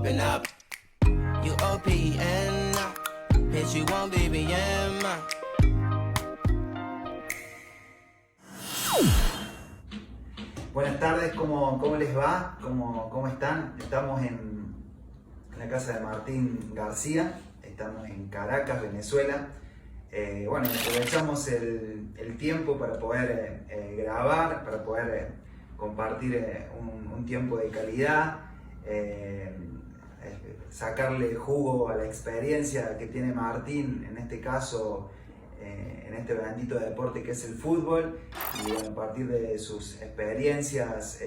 open up. You OPN, bitch, you won't BBM. Buenas tardes, ¿cómo les va? ¿Cómo están? Estamos en la casa de Martín García, estamos en Caracas, Venezuela. Bueno, aprovechamos el tiempo para poder grabar, para poder compartir un tiempo de calidad, sacarle jugo a la experiencia que tiene Martín, en este caso, en este bendito deporte que es el fútbol, y bueno, a partir de sus experiencias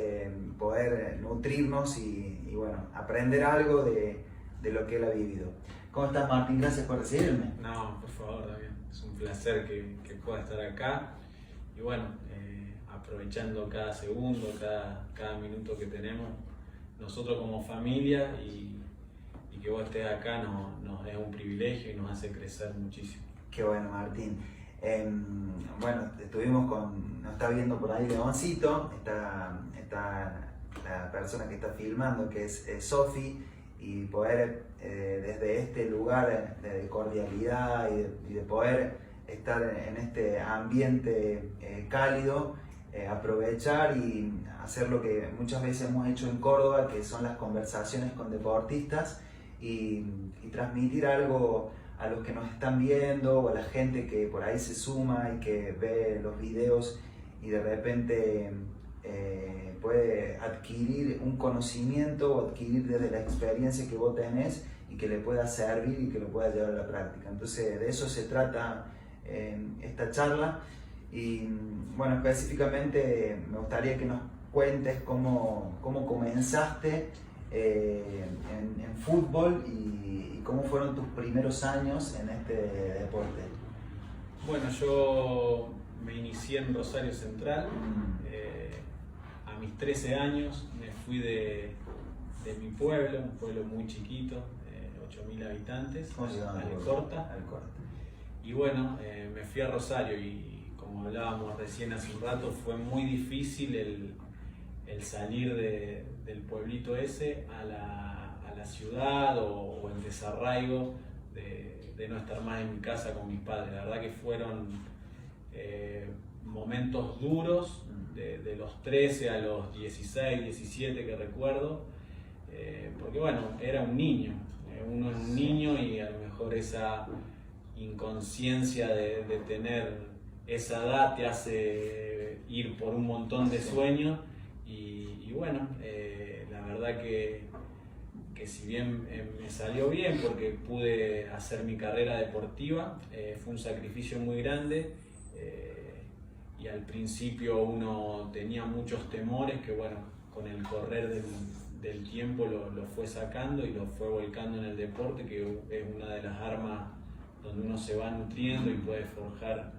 poder nutrirnos y bueno, aprender algo de lo que él ha vivido. ¿Cómo estás, Martín? Gracias por recibirme. No, por favor, David. Es un placer que pueda estar acá. Y bueno, aprovechando cada segundo, cada minuto que tenemos, nosotros como familia y que vos estés acá nos es un privilegio y nos hace crecer muchísimo. Qué bueno, Martín. Bueno, nos está viendo por ahí Leoncito, está la persona que está filmando, que es Sofi, y poder desde este lugar de cordialidad y de poder estar en este ambiente cálido, aprovechar y hacer lo que muchas veces hemos hecho en Córdoba, que son las conversaciones con deportistas, y transmitir algo a los que nos están viendo o a la gente que por ahí se suma y que ve los videos y de repente puede adquirir un conocimiento o adquirir desde la experiencia que vos tenés y que le pueda servir y que lo pueda llevar a la práctica. Entonces de eso se trata esta charla, y bueno, específicamente me gustaría que nos cuentes cómo comenzaste en fútbol y cómo fueron tus primeros años en este deporte. Bueno, yo me inicié en Rosario Central. A mis 13 años me fui de mi pueblo, un pueblo muy chiquito, 8.000 habitantes, Alcorta. Y bueno, me fui a Rosario y como hablábamos recién hace un rato, fue muy difícil el salir del pueblito ese a la ciudad o el desarraigo de no estar más en mi casa con mis padres. La verdad que fueron momentos duros, de los 13 a los 16, 17 que recuerdo, porque bueno, era un niño, uno es un niño y a lo mejor esa inconsciencia de tener esa edad te hace ir por un montón de sueños y bueno, la verdad que si bien me salió bien porque pude hacer mi carrera deportiva, fue un sacrificio muy grande, y al principio uno tenía muchos temores que bueno, con el correr del tiempo lo fue sacando y lo fue volcando en el deporte, que es una de las armas donde uno se va nutriendo y puede forjar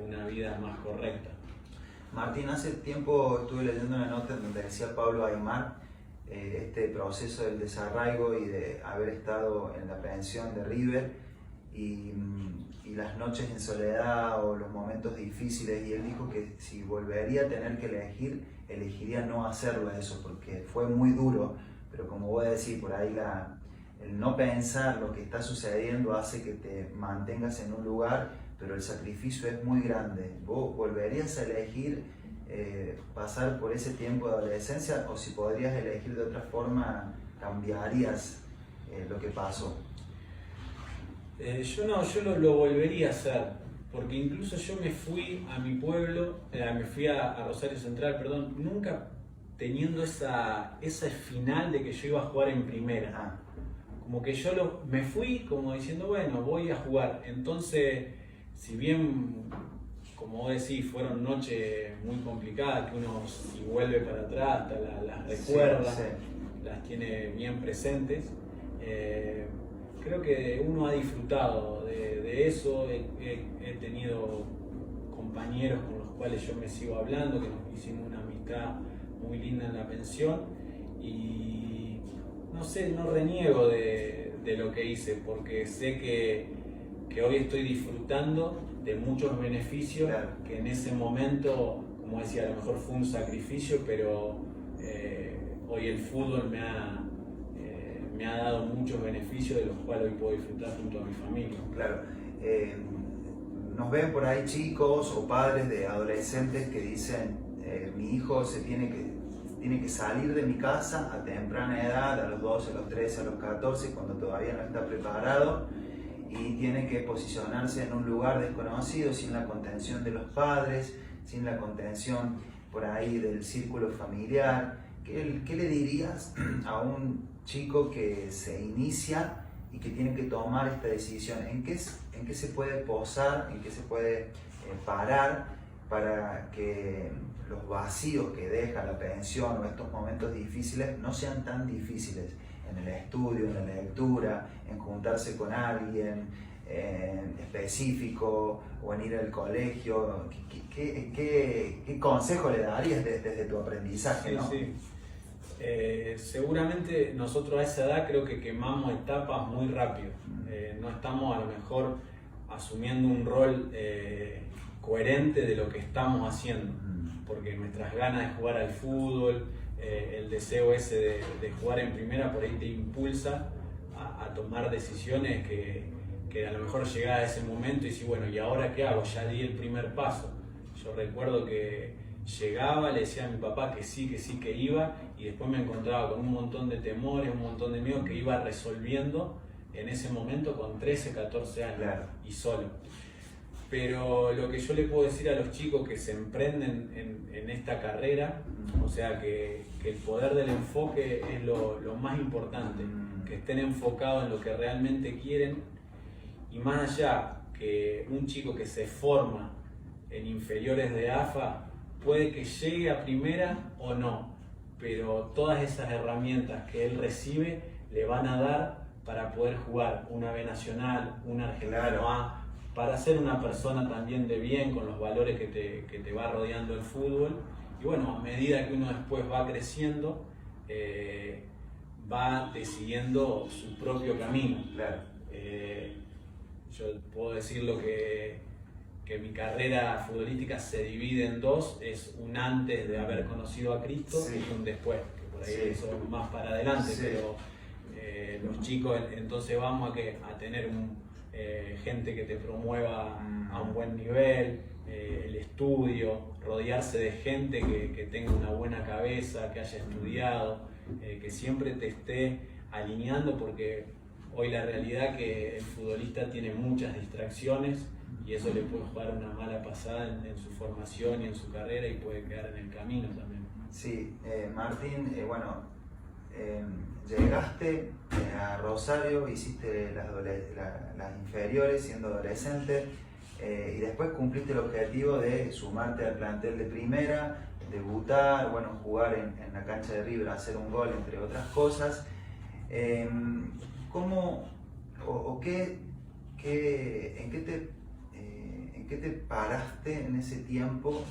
una vida más correcta. Martín, hace tiempo estuve leyendo una nota en donde decía Pablo Aimar este proceso del desarraigo y de haber estado en la pensión de River y las noches en soledad o los momentos difíciles, y él dijo que si volvería a tener que elegir, elegiría no hacerlo eso porque fue muy duro, pero como voy a decir por ahí, el no pensar lo que está sucediendo hace que te mantengas en un lugar, pero el sacrificio es muy grande. ¿Vos volverías a elegir pasar por ese tiempo de adolescencia, o si podrías elegir de otra forma, cambiarías lo que pasó? Yo lo volvería a hacer, porque incluso yo me fui a mi pueblo, me fui a Rosario Central, perdón, nunca teniendo ese final de que yo iba a jugar en primera. Como que yo me fui como diciendo, bueno, voy a jugar. Entonces, si bien, como vos decís, fueron noches muy complicadas, que uno si vuelve para atrás hasta las recuerda, sí. Las tiene bien presentes, creo que uno ha disfrutado de eso. He tenido compañeros con los cuales yo me sigo hablando, que nos hicimos una amistad muy linda en la pensión, y no sé, no reniego de lo que hice, porque sé que hoy estoy disfrutando de muchos beneficios, claro, que en ese momento, como decía, a lo mejor fue un sacrificio, pero hoy el fútbol me me ha dado muchos beneficios de los cuales hoy puedo disfrutar junto a mi familia. Claro. Nos ven por ahí chicos o padres de adolescentes que dicen, mi hijo tiene que salir de mi casa a temprana edad, a los 12, a los 13, a los 14, cuando todavía no está preparado, y tiene que posicionarse en un lugar desconocido, sin la contención de los padres, sin la contención por ahí del círculo familiar. ¿Qué le dirías a un chico que se inicia y que tiene que tomar esta decisión? ¿En qué se puede posar, en qué se puede parar para que los vacíos que deja la pensión o estos momentos difíciles no sean tan difíciles? En el estudio, en la lectura, en juntarse con alguien específico o en ir al colegio. ¿Qué consejo le darías desde tu aprendizaje? Sí, ¿no? Sí. Seguramente nosotros a esa edad creo que quemamos etapas muy rápido. No estamos a lo mejor asumiendo un rol coherente de lo que estamos haciendo, porque nuestras ganas de jugar al fútbol, el deseo ese de jugar en primera por ahí te impulsa a tomar decisiones que a lo mejor llegás a ese momento y decís, bueno, ¿y ahora qué hago? Ya di el primer paso. Yo recuerdo que llegaba, le decía a mi papá que sí, que iba, y después me encontraba con un montón de temores, un montón de miedos que iba resolviendo en ese momento con 13, 14 años, Claro. Y solo. Pero lo que yo le puedo decir a los chicos que se emprenden en esta carrera, o sea que el poder del enfoque es lo más importante, que estén enfocados en lo que realmente quieren, y más allá que un chico que se forma en inferiores de AFA puede que llegue a primera o no, pero todas esas herramientas que él recibe le van a dar para poder jugar una B Nacional, una Argentino A, para ser una persona también de bien, con los valores que te va rodeando el fútbol. Y bueno, a medida que uno después va creciendo, va decidiendo su propio camino. Claro. Yo puedo decir que mi carrera futbolística se divide en dos, es un antes de haber conocido a Cristo y un después, que por ahí Sí. eso más para adelante, pero los chicos entonces vamos a tener gente que te promueva a un buen nivel, el estudio, rodearse de gente que tenga una buena cabeza, que haya estudiado, que siempre te esté alineando, porque hoy la realidad es que el futbolista tiene muchas distracciones y eso le puede jugar una mala pasada en su formación y en su carrera y puede quedar en el camino también. Sí, Martín, llegaste a Rosario, hiciste las inferiores siendo adolescente y después cumpliste el objetivo de sumarte al plantel de primera, debutar, jugar en la cancha de River, hacer un gol, entre otras cosas. ¿Cómo o qué, en qué te paraste en ese tiempo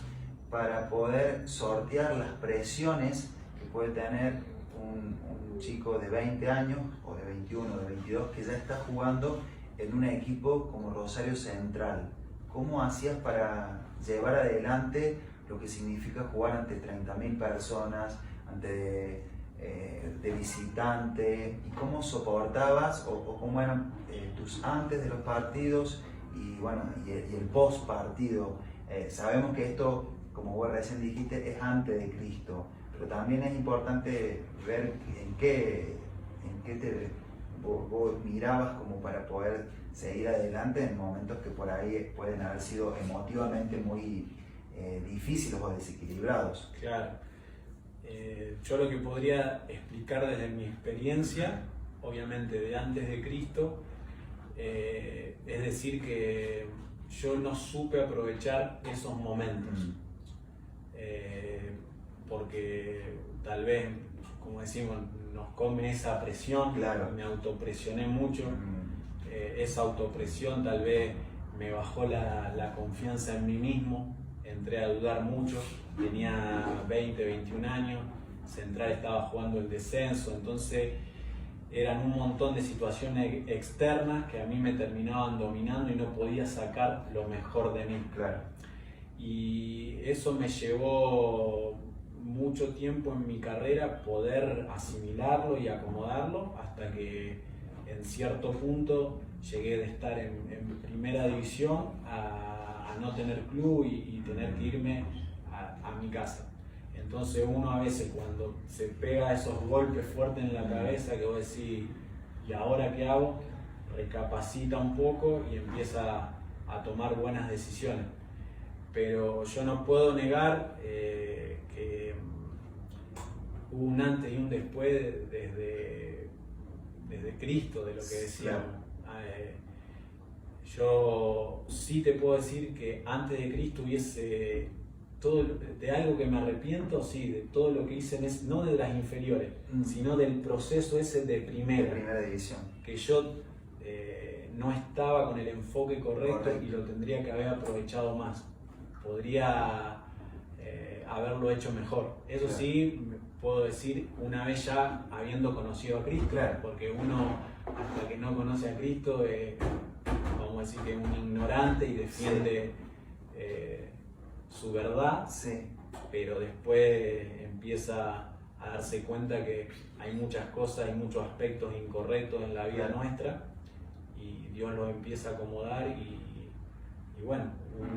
para poder sortear las presiones que puede tener un chico de 20 años o de 21 de 22 que ya está jugando en un equipo como Rosario Central? ¿Cómo hacías para llevar adelante lo que significa jugar ante 30.000 personas, ante de visitante, y cómo soportabas o cómo eran tus antes de los partidos y el post partido? Sabemos que esto, como vos recién dijiste, es antes de Cristo, pero también es importante ver en qué vos mirabas como para poder seguir adelante en momentos que por ahí pueden haber sido emotivamente muy difíciles o desequilibrados. Claro. Yo lo que podría explicar desde mi experiencia, obviamente de antes de Cristo, es decir que yo no supe aprovechar esos momentos, porque tal vez, como decimos, nos come esa presión. Claro. Me autopresioné mucho, esa autopresión tal vez me bajó la confianza en mí mismo, entré a dudar mucho, tenía 20, 21 años, Central estaba jugando el descenso, entonces eran un montón de situaciones externas que a mí me terminaban dominando y no podía sacar lo mejor de mí. Claro. Y eso me llevó mucho tiempo en mi carrera poder asimilarlo y acomodarlo hasta que en cierto punto llegué de estar en primera división a no tener club y tener que irme a mi casa. Entonces uno a veces cuando se pega esos golpes fuertes en la cabeza que vos decís, ¿y ahora qué hago? Recapacita un poco y empieza a tomar buenas decisiones. Pero yo no puedo negar que hubo un antes y un después desde Cristo, de lo que decíamos. Yo sí te puedo decir que antes de Cristo hubiese todo, de algo que me arrepiento, sí, de todo lo que hice, no de las inferiores, sino del proceso ese de primera división. Que yo no estaba con el enfoque correcto y lo tendría que haber aprovechado más. Podría haberlo hecho mejor. Eso claro. Sí, puedo decir, una vez ya habiendo conocido a Cristo, claro. Porque uno, hasta que no conoce a Cristo, vamos a decir que es un ignorante y defiende su verdad, sí. Pero después empieza a darse cuenta que hay muchas cosas y muchos aspectos incorrectos en la vida nuestra y Dios los empieza a acomodar y bueno,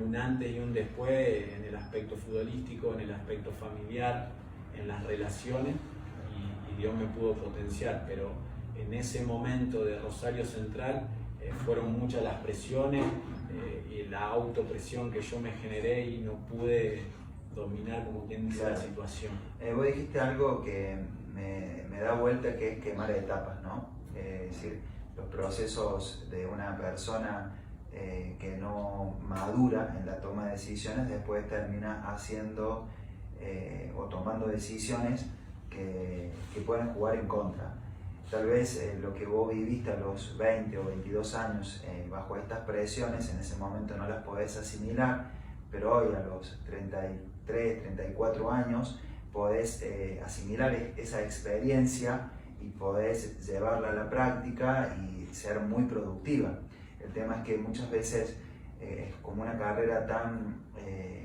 un antes y un después en el aspecto futbolístico, en el aspecto familiar, en las relaciones y Dios me pudo potenciar, pero en ese momento de Rosario Central fueron muchas las presiones y la autopresión que yo me generé y no pude dominar, como quien dice, claro. La situación. Vos dijiste algo que me da vuelta, que es quemar etapas, ¿no? Es decir, los procesos de una persona que no madura en la toma de decisiones después termina haciendo o tomando decisiones que pueden jugar en contra. Tal vez lo que vos viviste a los 20 o 22 años bajo estas presiones, en ese momento no las podés asimilar, pero hoy a los 33, 34 años podés asimilar esa experiencia y podés llevarla a la práctica y ser muy productiva. El tema es que muchas veces es como una carrera tan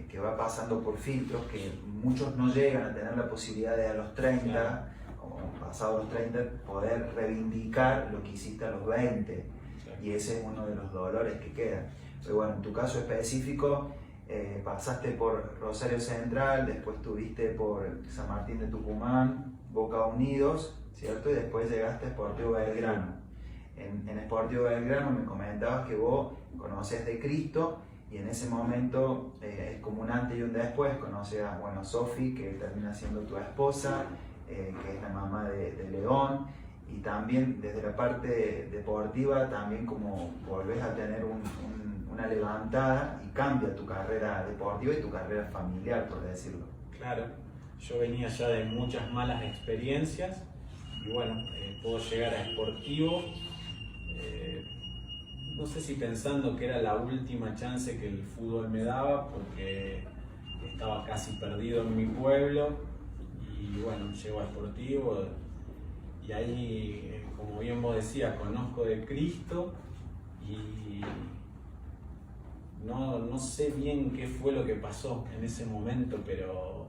que va pasando por filtros que muchos no llegan a tener la posibilidad de a los 30, claro. O pasados los 30, poder reivindicar lo que hiciste a los 20. Claro. Y ese es uno de los dolores que quedan. Pero bueno, en tu caso específico, pasaste por Rosario Central, después estuviste por San Martín de Tucumán, Boca Unidos, ¿cierto? Y después llegaste a Sportivo Belgrano. En Sportivo Belgrano me comentabas que vos conocés de Cristo y en ese momento es como un antes y un después. Conoces a Sofi, que termina siendo tu esposa, que es la mamá de León, y también desde la parte deportiva también como volvés a tener una levantada y cambia tu carrera deportiva y tu carrera familiar, por decirlo. Claro, yo venía ya de muchas malas experiencias y bueno, puedo llegar a Sportivo, no sé si pensando que era la última chance que el fútbol me daba porque estaba casi perdido en mi pueblo y bueno, llego a Sportivo y ahí, como bien vos decías, conozco de Cristo y no sé bien qué fue lo que pasó en ese momento, pero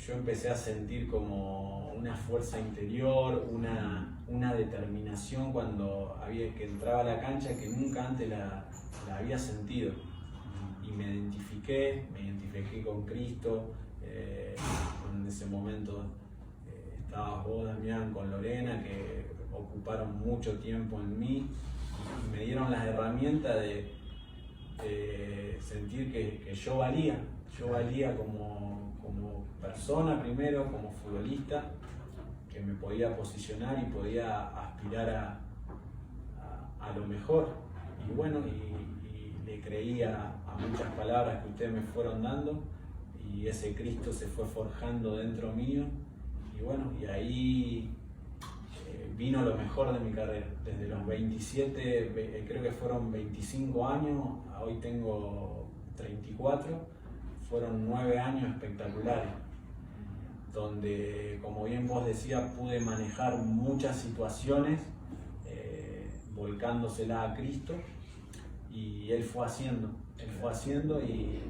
yo empecé a sentir como una fuerza interior, una determinación cuando que entraba a la cancha que nunca antes la había sentido. Y me identifiqué con Cristo. En ese momento estabas vos, Damián, con Lorena, que ocuparon mucho tiempo en mí y me dieron las herramientas de sentir que yo valía como persona primero, como futbolista, que me podía posicionar y podía aspirar a lo mejor. Y bueno, y le creía a muchas palabras que ustedes me fueron dando y ese Cristo se fue forjando dentro mío y bueno, y ahí vino lo mejor de mi carrera. Desde los 27, creo que fueron 25 años, a hoy tengo 34, fueron 9 años espectaculares, donde, como bien vos decías, pude manejar muchas situaciones, volcándosela a Cristo, y Él fue haciendo y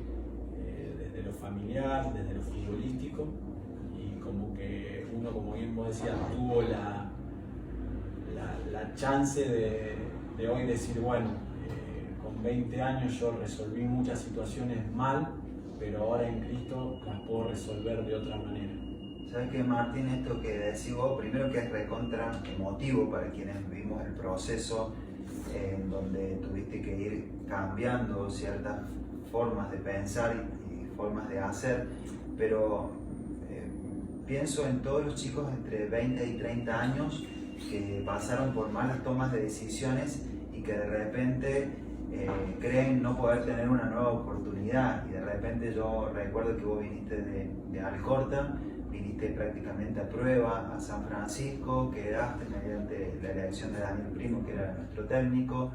desde desde lo familiar, desde lo futbolístico, y como que uno, como bien vos decías, tuvo la chance de hoy decir, bueno, con 20 años yo resolví muchas situaciones mal, pero ahora en Cristo las puedo resolver de otra manera. ¿Sabes qué, Martín? Esto que decís vos, primero que es recontra emotivo para quienes vivimos el proceso en donde tuviste que ir cambiando ciertas formas de pensar y formas de hacer, pero pienso en todos los chicos entre 20 y 30 años que pasaron por malas tomas de decisiones y que de repente creen no poder tener una nueva oportunidad, y de repente yo recuerdo que vos viniste de Alcorta, viniste prácticamente a prueba a San Francisco, quedaste mediante la elección de Daniel Primo, que era nuestro técnico.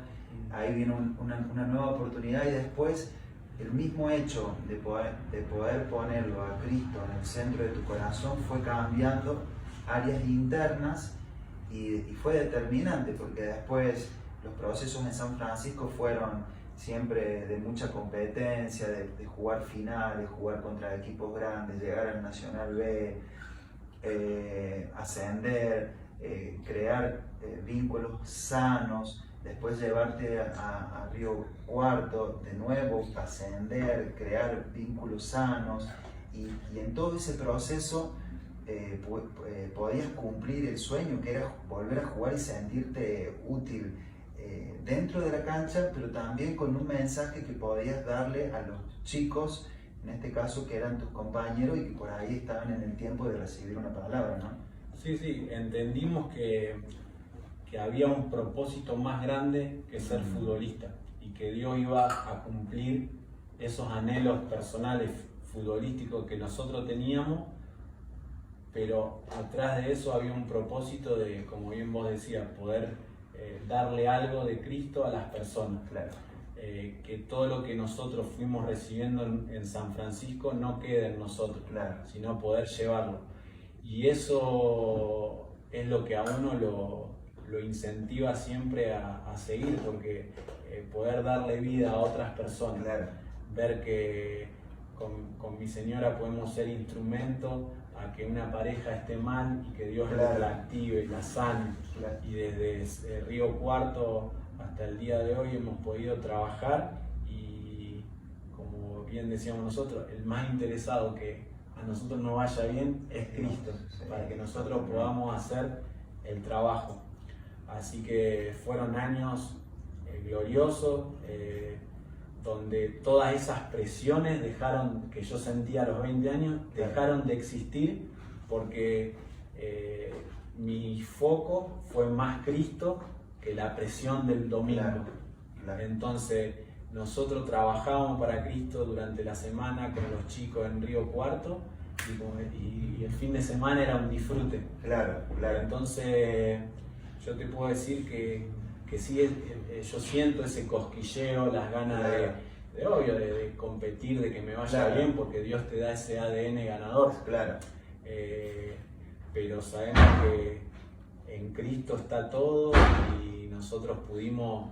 Ahí vino una nueva oportunidad, y después el mismo hecho de poder ponerlo a Cristo en el centro de tu corazón fue cambiando áreas internas, y fue determinante, porque después los procesos en San Francisco fueron siempre de mucha competencia, de jugar finales, jugar contra equipos grandes, llegar al Nacional B, ascender, crear vínculos sanos, después llevarte a Río Cuarto, de nuevo ascender, crear vínculos sanos, y en todo ese proceso podías cumplir el sueño, que era volver a jugar y sentirte útil dentro de la cancha, pero también con un mensaje que podías darle a los chicos, en este caso que eran tus compañeros y que por ahí estaban en el tiempo de recibir una palabra, ¿no? Sí, entendimos que había un propósito más grande que ser futbolista, y que Dios iba a cumplir esos anhelos personales futbolísticos que nosotros teníamos, pero atrás de eso había un propósito de, como bien vos decías, poder darle algo de Cristo a las personas. Claro. Que todo lo que nosotros fuimos recibiendo en San Francisco no quede en nosotros, Claro. sino poder llevarlo. Y eso es lo que a uno lo incentiva siempre a seguir, porque poder darle vida a otras personas, Claro. ver que con mi señora podemos ser instrumento a que una pareja esté mal y que Dios Claro. la active y la sane. Claro. Y desde Río Cuarto hasta el día de hoy hemos podido trabajar, y como bien decíamos nosotros, el más interesado que a nosotros nos vaya bien es Cristo, para que nosotros podamos hacer el trabajo. Así que fueron años gloriosos, donde todas esas presiones que yo sentía a los 20 años dejaron de existir, porque mi foco fue más Cristo que la presión del domingo. Claro, claro. Entonces nosotros trabajábamos para Cristo durante la semana con los chicos en Río Cuarto, y el fin de semana era un disfrute. Claro, claro. Entonces yo te puedo decir que sí, yo siento ese cosquilleo, las ganas Claro. de competir, de que me vaya Claro. bien, porque Dios te da ese ADN ganador. Claro. Pero sabemos que en Cristo está todo, y nosotros pudimos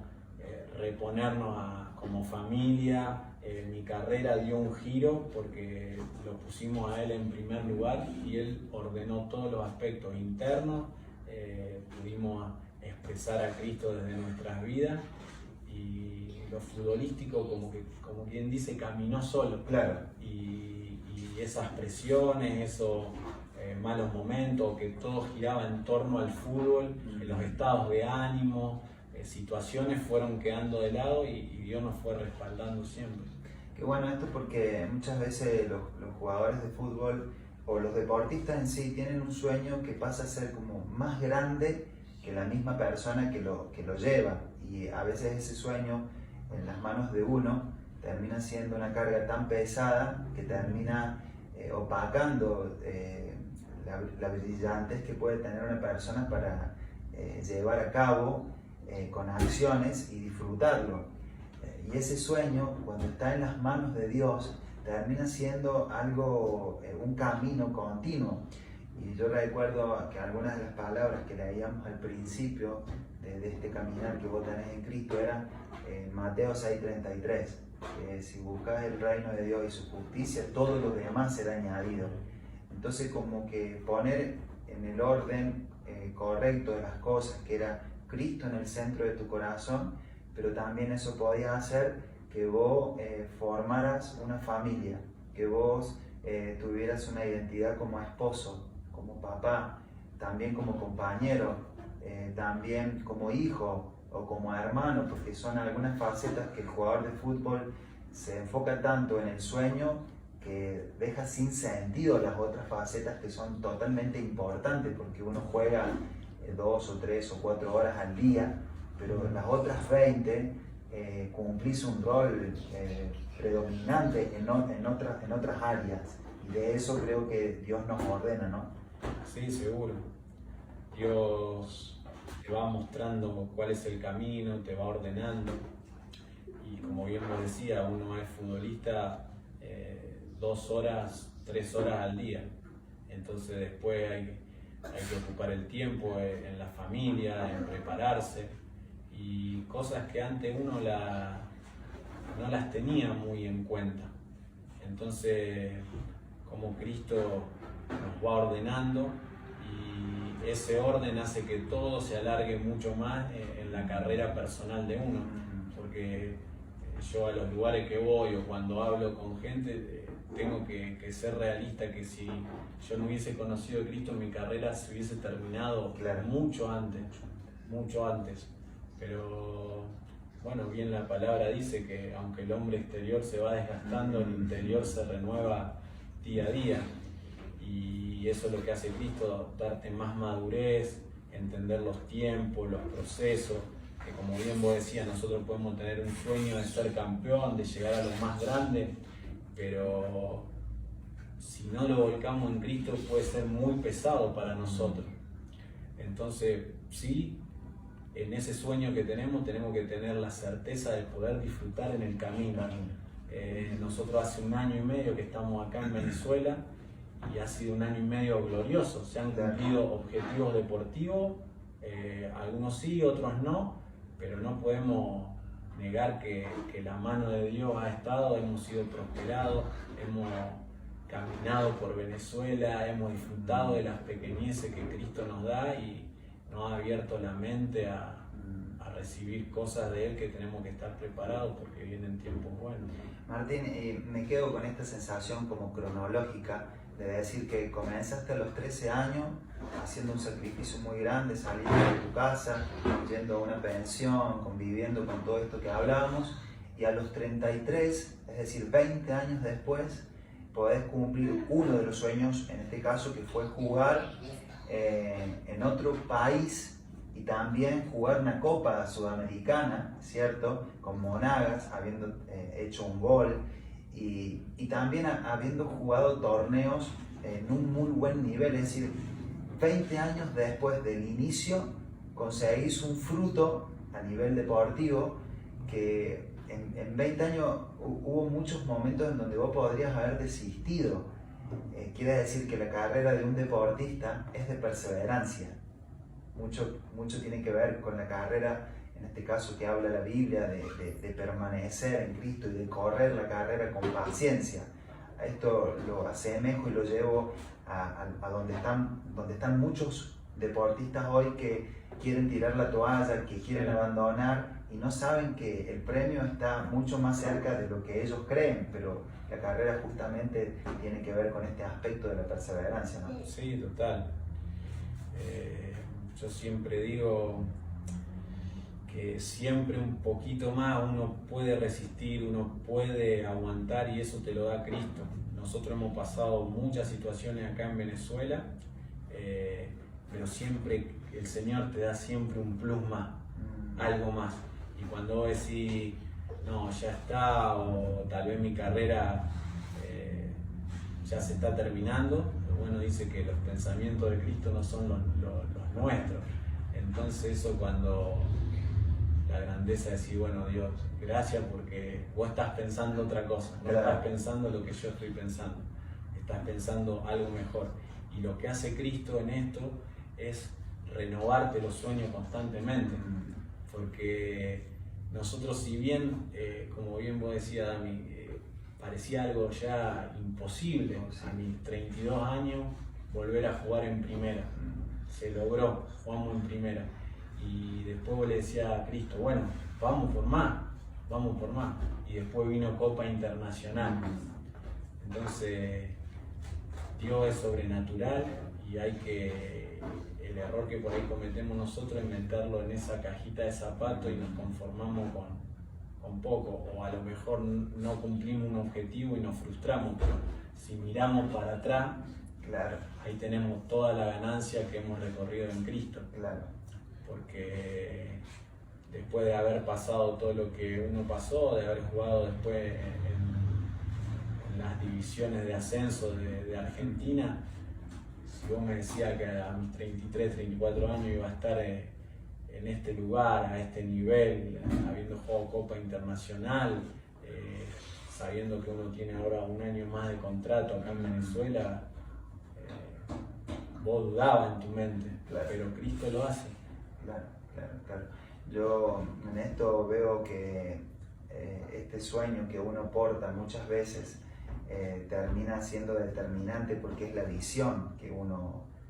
reponernos como familia. Mi carrera dio un giro porque lo pusimos a Él en primer lugar, y Él ordenó todos los aspectos internos. Pudimos expresar a Cristo desde nuestras vidas, y lo futbolístico, como quien dice, caminó solo. Claro. Y esas presiones, esos malos momentos, que todo giraba en torno al fútbol, los estados de ánimo, situaciones fueron quedando de lado, y Dios nos fue respaldando siempre. Qué bueno esto, porque muchas veces los jugadores de fútbol o los deportistas en sí tienen un sueño que pasa a ser como más grande que la misma persona que lo lleva, y a veces ese sueño en las manos de uno termina siendo una carga tan pesada que termina opacando la brillantez que puede tener una persona para llevar a cabo con acciones y disfrutarlo. Y ese sueño, cuando está en las manos de Dios, termina siendo algo, un camino continuo. Y yo recuerdo que algunas de las palabras que leíamos al principio de este caminar que vos tenés en Cristo eran Mateo 6:33. si buscas el reino de Dios y su justicia, todo lo demás será añadido. Entonces como que poner en el orden correcto de las cosas, que era Cristo en el centro de tu corazón, pero también eso podía hacer que vos formaras una familia, que vos tuvieras una identidad como esposo, como papá, también como compañero, también como hijo o como hermano, porque son algunas facetas que el jugador de fútbol se enfoca tanto en el sueño que deja sin sentido las otras facetas que son totalmente importantes, porque uno juega 2 o 3 o 4 horas al día, pero las otras 20 cumplís un rol predominante en otras áreas, y de eso creo que Dios nos ordena, ¿no? Sí, seguro. Dios te va mostrando cuál es el camino, te va ordenando, y como bien vos decía, uno es futbolista 2 horas, 3 horas al día, entonces después hay que ocupar el tiempo en la familia, en prepararse, y cosas que antes uno no las tenía muy en cuenta. Entonces, como Cristo nos va ordenando, y ese orden hace que todo se alargue mucho más en la carrera personal de uno, porque yo a los lugares que voy o cuando hablo con gente, tengo que ser realista, que si yo no hubiese conocido a Cristo, mi carrera se hubiese terminado mucho antes. Pero bueno, bien la palabra dice que aunque el hombre exterior se va desgastando, el interior se renueva día a día. Y eso es lo que hace Cristo, darte más madurez, entender los tiempos, los procesos, que como bien vos decías, nosotros podemos tener un sueño de ser campeón, de llegar a lo más grande, pero si no lo volcamos en Cristo puede ser muy pesado para nosotros. Entonces, sí, en ese sueño que tenemos que tener la certeza de poder disfrutar en el camino. Nosotros hace 1 año y medio que estamos acá en Venezuela, y ha sido 1 año y medio glorioso. Se han cumplido objetivos deportivos, algunos sí, otros no, pero no podemos negar que la mano de Dios ha estado, hemos sido prosperados, hemos caminado por Venezuela, hemos disfrutado de las pequeñeces que Cristo nos da, y nos ha abierto la mente a recibir cosas de Él, que tenemos que estar preparados porque vienen tiempos buenos. Martín, me quedo con esta sensación como cronológica de decir que comenzaste a los 13 años haciendo un sacrificio muy grande, saliendo de tu casa, yendo a una pensión, conviviendo con todo esto que hablábamos, y a los 33, es decir, 20 años después, podés cumplir uno de los sueños, en este caso, que fue jugar en otro país y también jugar una Copa Sudamericana, ¿cierto? Con Monagas, habiendo hecho un gol, y también habiendo jugado torneos en un muy buen nivel, es decir, 20 años después del inicio conseguís un fruto a nivel deportivo que en 20 años hubo muchos momentos en donde vos podrías haber desistido. Quiere decir que la carrera de un deportista es de perseverancia. Mucho tiene que ver con la carrera, en este caso que habla la Biblia, de permanecer en Cristo y de correr la carrera con paciencia. A esto lo asemejo y lo llevo a donde están muchos deportistas hoy que quieren tirar la toalla, que quieren abandonar y no saben que el premio está mucho más cerca de lo que ellos creen, pero la carrera justamente tiene que ver con este aspecto de la perseverancia, ¿no? Sí, total. Yo siempre digo que siempre un poquito más uno puede resistir, uno puede aguantar, y eso te lo da Cristo. Nosotros hemos pasado muchas situaciones acá en Venezuela, pero siempre el Señor te da siempre un plus más, algo más. Y cuando vos decís, no, ya está, o tal vez mi carrera ya se está terminando, bueno, dice que los pensamientos de Cristo no son los nuestros. Entonces eso, cuando la grandeza de decir, bueno, Dios, gracias porque vos estás pensando otra cosa, no estás pensando lo que yo estoy pensando, estás pensando algo mejor. Y lo que hace Cristo en esto es renovarte los sueños constantemente, porque nosotros, si bien, como bien vos decías, Dami, parecía algo ya imposible a mis 32 años volver a jugar en primera. Se logró, jugamos en primera. Y después vos le decías a Cristo, bueno, vamos por más. Y después vino Copa Internacional. Entonces, Dios es sobrenatural y el error que por ahí cometemos nosotros es meterlo en esa cajita de zapatos y nos conformamos con poco, o a lo mejor no cumplimos un objetivo y nos frustramos, pero si miramos para atrás, Claro, ahí tenemos toda la ganancia que hemos recorrido en Cristo. claro. Porque después de haber pasado todo lo que uno pasó, de haber jugado después en las divisiones de ascenso de Argentina, si vos me decías que a mis 33, 34 años iba a estar en este lugar, a este nivel, habiendo jugado Copa Internacional, sabiendo que uno tiene ahora un año más de contrato acá en Venezuela, vos dudabas en tu mente, Claro. pero Cristo lo hace. Claro. Yo en esto veo que este sueño que uno porta muchas veces termina siendo determinante porque es la visión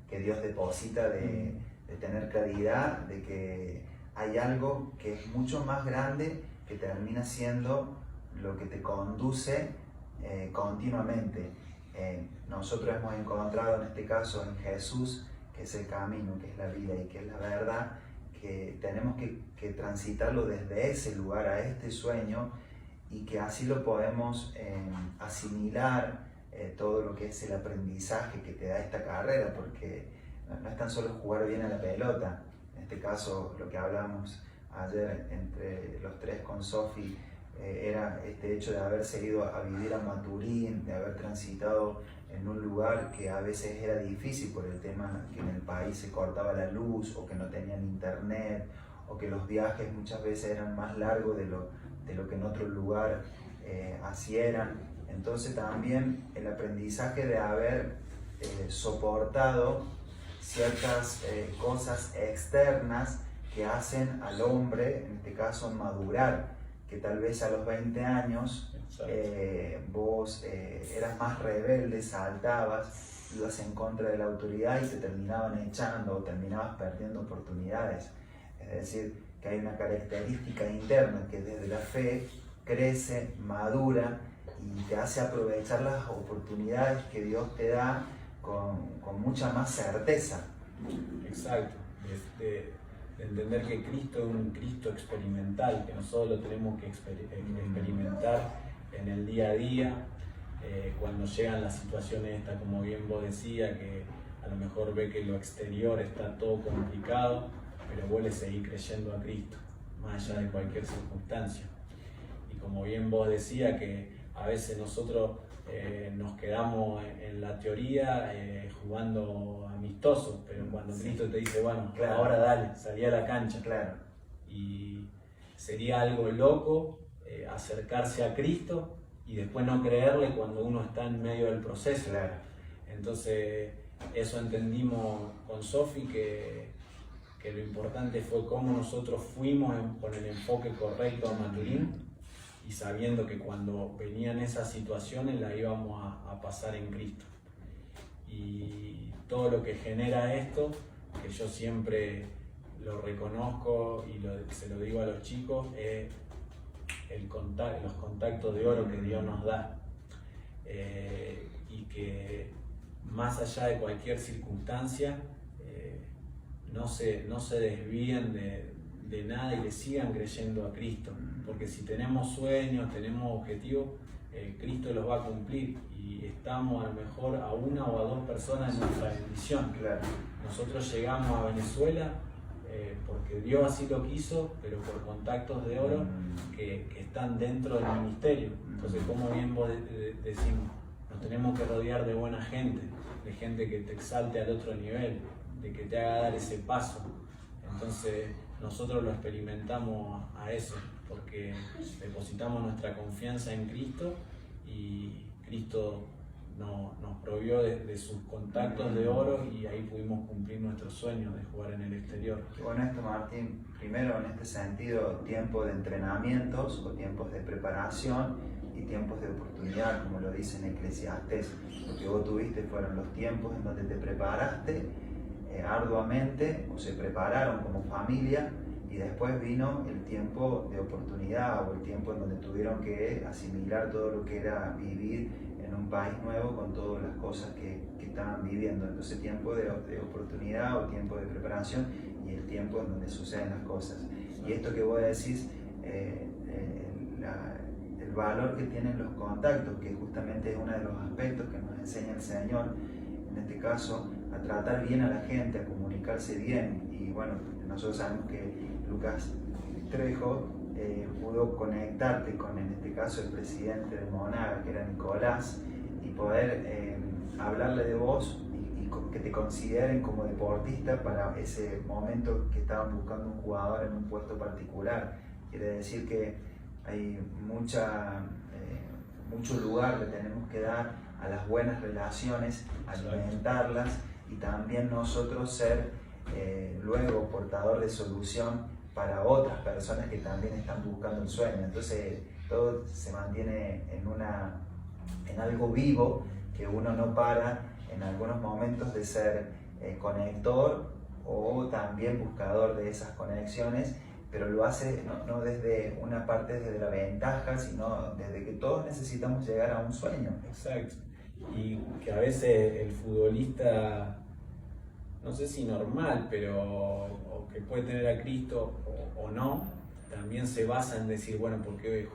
que Dios deposita de tener claridad de que hay algo que es mucho más grande que termina siendo lo que te conduce continuamente. Nosotros hemos encontrado en este caso en Jesús, que es el camino, que es la vida y que es la verdad, que tenemos que transitarlo desde ese lugar a este sueño y que así lo podemos asimilar todo lo que es el aprendizaje que te da esta carrera, porque no es tan solo jugar bien a la pelota. En este caso, lo que hablamos ayer entre los tres con Sofi, era este hecho de haberse ido a vivir a Maturín, de haber transitado en un lugar que a veces era difícil por el tema que en el país se cortaba la luz o que no tenían internet o que los viajes muchas veces eran más largos de lo que en otro lugar así eran. Entonces también el aprendizaje de haber soportado ciertas cosas externas que hacen al hombre, en este caso madurar, que tal vez a los 20 años vos eras más rebelde, saltabas, ibas en contra de la autoridad y te terminaban echando o terminabas perdiendo oportunidades. Es decir, que hay una característica interna que desde la fe crece, madura y te hace aprovechar las oportunidades que Dios te da con mucha más certeza. Exacto, de entender que Cristo es un Cristo experimental, que nosotros lo tenemos que experimentar en el día a día, cuando llegan las situaciones estas, como bien vos decías, que a lo mejor ve que lo exterior está todo complicado, pero vos le seguís creyendo a Cristo, más allá de cualquier circunstancia. Y como bien vos decías, que a veces nosotros nos quedamos en la teoría jugando amistosos, pero cuando Cristo te dice, bueno, Claro. ahora dale, salí a la cancha. Claro, Y sería algo loco acercarse a Cristo y después no creerle cuando uno está en medio del proceso. claro. Entonces, eso entendimos con Sofi, que lo importante fue cómo nosotros fuimos con el enfoque correcto a Maturín y sabiendo que cuando venían esas situaciones las íbamos a pasar en Cristo. Y todo lo que genera esto, que yo siempre lo reconozco y se lo digo a los chicos, es los contactos de oro que Dios nos da. Y que más allá de cualquier circunstancia, no se desvíen de nada y le sigan creyendo a Cristo, porque si tenemos sueños, tenemos objetivos, Cristo los va a cumplir y estamos a lo mejor a una o a dos personas en nuestra bendición. Claro. Nosotros llegamos a Venezuela porque Dios así lo quiso, pero por contactos de oro que están dentro del ministerio. Entonces, como bien vos decimos, nos tenemos que rodear de buena gente, de gente que te exalte al otro nivel, de que te haga dar ese paso. Entonces, nosotros lo experimentamos a eso, porque depositamos nuestra confianza en Cristo y Cristo nos provió de sus contactos de oro y ahí pudimos cumplir nuestro sueño de jugar en el exterior. Qué bueno esto, Martín. Primero, en este sentido, tiempo de entrenamientos o tiempos de preparación y tiempos de oportunidad, como lo dice en Eclesiastés. Lo que vos tuviste fueron los tiempos en donde te preparaste arduamente o se prepararon como familia, y después vino el tiempo de oportunidad o el tiempo en donde tuvieron que asimilar todo lo que era vivir en un país nuevo con todas las cosas que estaban viviendo. Entonces, tiempo de oportunidad o tiempo de preparación y el tiempo en donde suceden las cosas. Y esto que vos decís, el valor que tienen los contactos, que justamente es uno de los aspectos que nos enseña el Señor, en este caso, a tratar bien a la gente, a comunicarse bien. Y bueno, nosotros sabemos que Lucas Trejo pudo conectarte con, en este caso, el presidente de Monaga, que era Nicolás, y poder hablarle de vos y que te consideren como deportista para ese momento que estaban buscando un jugador en un puesto particular. Quiere decir que hay mucho lugar que tenemos que dar a las buenas relaciones, alimentarlas, y también nosotros ser luego portador de solución para otras personas que también están buscando el sueño. Entonces todo se mantiene en algo vivo, que uno no para en algunos momentos de ser conector o también buscador de esas conexiones, pero lo hace no desde una parte desde la ventaja, sino desde que todos necesitamos llegar a un sueño. Exacto. Y que a veces el futbolista, no sé si normal, pero o que puede tener a Cristo o no, también se basa en decir, bueno, porque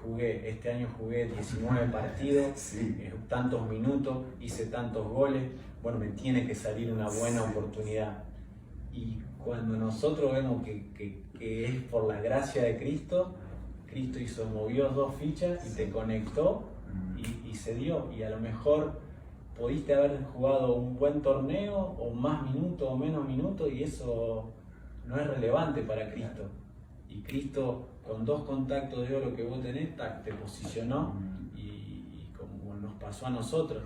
este año jugué 19 partidos, Sí. Tantos minutos, hice tantos goles, bueno, me tiene que salir una buena oportunidad. Y cuando nosotros vemos que es por la gracia de Cristo, Cristo movió 2 fichas y te conectó y se dio. Y a lo mejor pudiste haber jugado un buen torneo o más minutos o menos minutos, y eso no es relevante para Cristo. Y Cristo, con 2 contactos de oro que vos tenés, te posicionó, y como nos pasó a nosotros,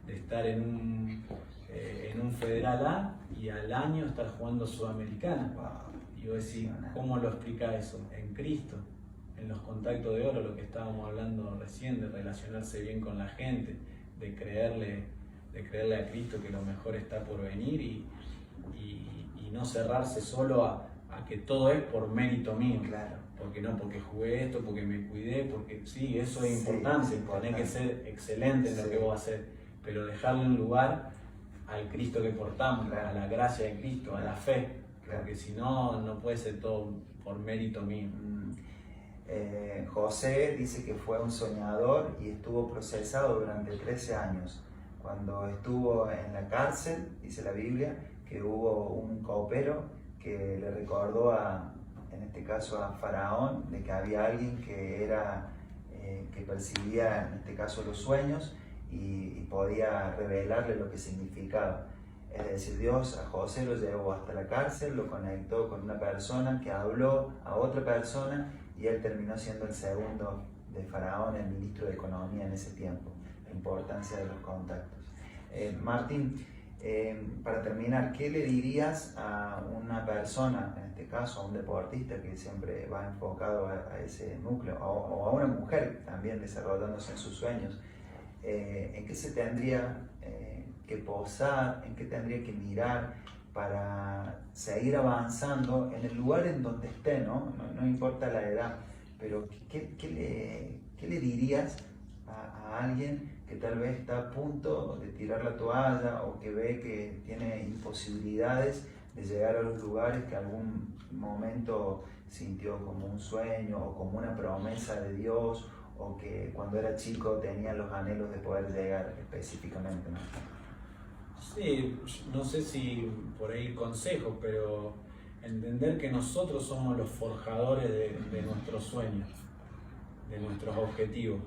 de estar en un Federal A y al año estar jugando Sudamericana. Y vos decís, ¿cómo lo explica eso? En Cristo, en los contactos de oro, lo que estábamos hablando recién, de relacionarse bien con la gente, de creerle a Cristo que lo mejor está por venir, y no cerrarse solo a que todo es por mérito mío. Claro. Porque jugué esto, porque me cuidé, porque sí, eso es importante, tenés que ser excelente en lo que vos haces, pero dejarle un lugar al Cristo que portamos, a la gracia de Cristo, a la fe, porque si no, no puede ser todo por mérito mío. José dice que fue un soñador y estuvo procesado durante 13 años. Cuando estuvo en la cárcel, dice la Biblia, que hubo un copero que le recordó en este caso a Faraón, de que había alguien que percibía en este caso los sueños y podía revelarle lo que significaba. Es decir, Dios a José lo llevó hasta la cárcel, lo conectó con una persona que habló a otra persona, y él terminó siendo el segundo de Faraón, el ministro de Economía en ese tiempo. La importancia de los contactos. Martín, para terminar, ¿qué le dirías a una persona, en este caso a un deportista que siempre va enfocado a ese núcleo, o a una mujer también desarrollándose en sus sueños? ¿En qué se tendría que posar, en qué tendría que mirar para seguir avanzando en el lugar en donde esté, no importa la edad, pero ¿qué le dirías a alguien que tal vez está a punto de tirar la toalla, o que ve que tiene imposibilidades de llegar a los lugares que algún momento sintió como un sueño o como una promesa de Dios, o que cuando era chico tenía los anhelos de poder llegar específicamente, ¿no? Sí, no sé si por ahí consejo, pero entender que nosotros somos los forjadores de nuestros sueños, de nuestros objetivos.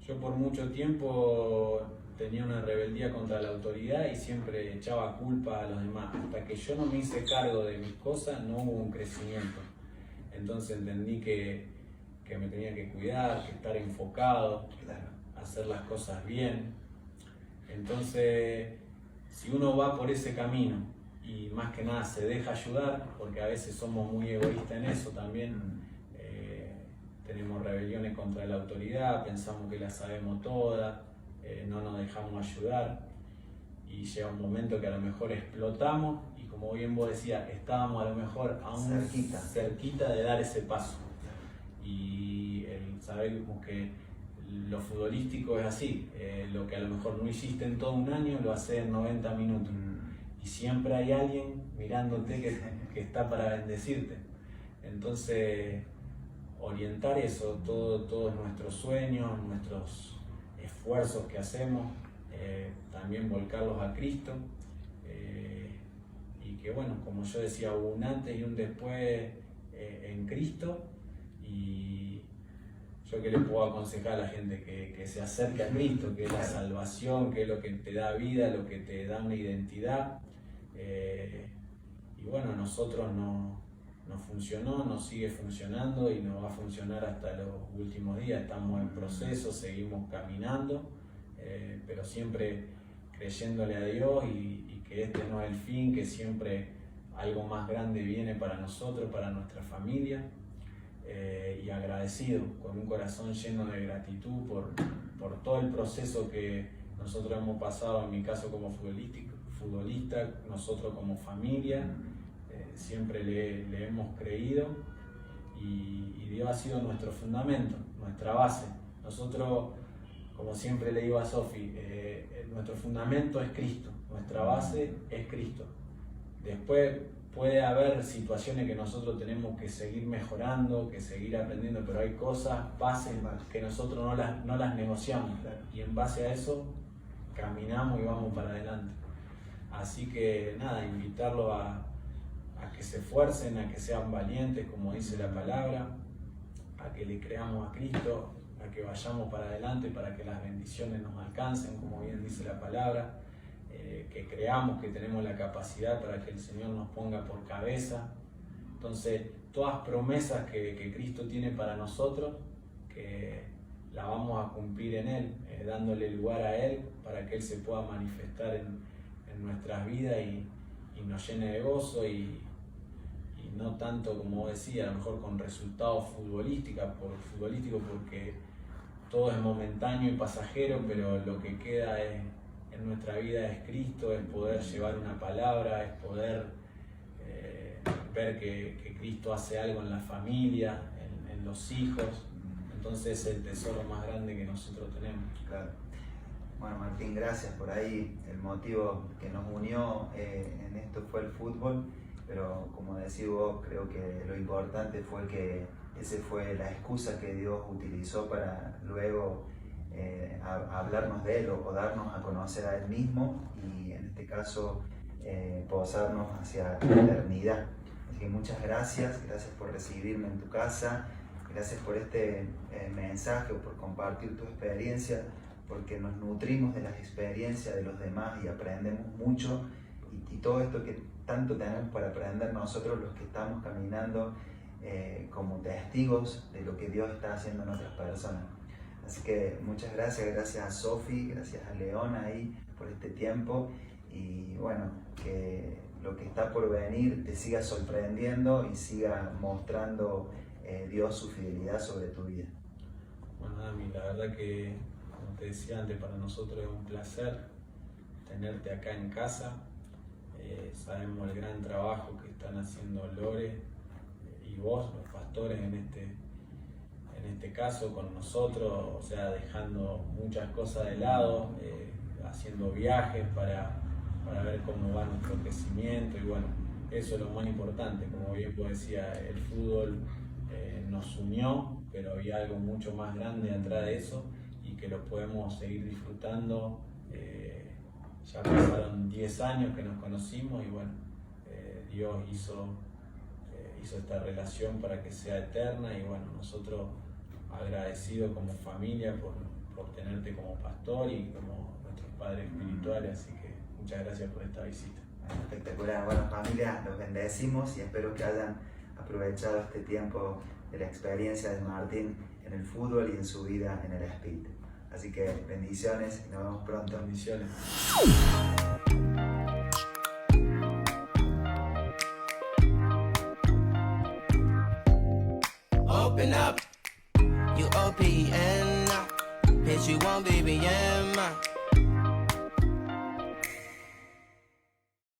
Yo por mucho tiempo tenía una rebeldía contra la autoridad y siempre echaba culpa a los demás. Hasta que yo no me hice cargo de mis cosas, no hubo un crecimiento. Entonces entendí que me tenía que cuidar, que estar enfocado, hacer las cosas bien. Entonces, si uno va por ese camino y más que nada se deja ayudar, porque a veces somos muy egoístas en eso también, tenemos rebeliones contra la autoridad, pensamos que la sabemos todas, no nos dejamos ayudar y llega un momento que a lo mejor explotamos y como bien vos decías, estábamos a lo mejor aún cerquita de dar ese paso. Y sabemos que lo futbolístico es así, lo que a lo mejor no hiciste en todo un año lo haces en 90 minutos. Y siempre hay alguien mirándote que está para bendecirte. Entonces, orientar eso, todos nuestros sueños, nuestros esfuerzos que hacemos, también volcarlos a Cristo. Y que bueno, como yo decía, hubo un antes y un después en Cristo. Y yo que le puedo aconsejar a la gente que se acerque a Cristo, que es la salvación, que es lo que te da vida, lo que te da una identidad. Y bueno, a nosotros nos funcionó, nos sigue funcionando y nos va a funcionar hasta los últimos días. Estamos en proceso, seguimos caminando, pero siempre creyéndole a Dios y que este no es el fin, que siempre algo más grande viene para nosotros, para nuestra familia. Y agradecido, con un corazón lleno de gratitud por todo el proceso que nosotros hemos pasado, en mi caso como futbolista, nosotros como familia, siempre le hemos creído y Dios ha sido nuestro fundamento, nuestra base. Nosotros, como siempre le digo a Sofi, nuestro fundamento es Cristo, nuestra base es Cristo. Después puede haber situaciones que nosotros tenemos que seguir mejorando, que seguir aprendiendo, pero hay cosas, bases que nosotros no las negociamos y en base a eso caminamos y vamos para adelante. Así que nada, invitarlos a que se esfuercen, a que sean valientes, como dice la palabra, a que le creamos a Cristo, a que vayamos para adelante para que las bendiciones nos alcancen, como bien dice la palabra. Que creamos que tenemos la capacidad para que el Señor nos ponga por cabeza. Entonces, todas promesas que Cristo tiene para nosotros, que las vamos a cumplir en Él, dándole lugar a Él para que Él se pueda manifestar en nuestras vidas y nos llene de gozo y no tanto, como decía, a lo mejor con resultados futbolísticos, porque todo es momentáneo y pasajero, pero lo que queda en nuestra vida es Cristo, es poder llevar una palabra, es poder ver que Cristo hace algo en la familia, en los hijos. Entonces es el tesoro más grande que nosotros tenemos. Claro. Bueno, Martín, gracias por ahí. El motivo que nos unió en esto fue el fútbol, pero como decís vos, creo que lo importante fue que esa fue la excusa que Dios utilizó para luego hablarnos de Él o darnos a conocer a Él mismo y en este caso posarnos hacia la eternidad. Así que muchas gracias por recibirme en tu casa, gracias por este mensaje o por compartir tu experiencia, porque nos nutrimos de las experiencias de los demás y aprendemos mucho y todo esto que tanto tenemos para aprender nosotros los que estamos caminando como testigos de lo que Dios está haciendo en otras personas. Así que muchas gracias a Sofi, gracias a León ahí por este tiempo y bueno, que lo que está por venir te siga sorprendiendo y siga mostrando Dios su fidelidad sobre tu vida. Bueno, Dami, la verdad que, como te decía antes, para nosotros es un placer tenerte acá en casa. Sabemos el gran trabajo que están haciendo Lore y vos, los pastores, en este caso con nosotros, o sea, dejando muchas cosas de lado, haciendo viajes para ver cómo va nuestro crecimiento y bueno, eso es lo más importante. Como bien vos decía, el fútbol nos unió, pero había algo mucho más grande atrás de eso y que lo podemos seguir disfrutando. Ya pasaron 10 años que nos conocimos y bueno, Dios hizo esta relación para que sea eterna y bueno, nosotros agradecidos como familia por tenerte como pastor y como nuestros padres espirituales, así que muchas gracias por esta visita. Espectacular. Bueno, familia, los bendecimos y espero que hayan aprovechado este tiempo de la experiencia de Martín en el fútbol y en su vida en el espíritu. Así que bendiciones y nos vemos pronto. Bendiciones. Open up, you open, bitch, you want baby, yeah, man.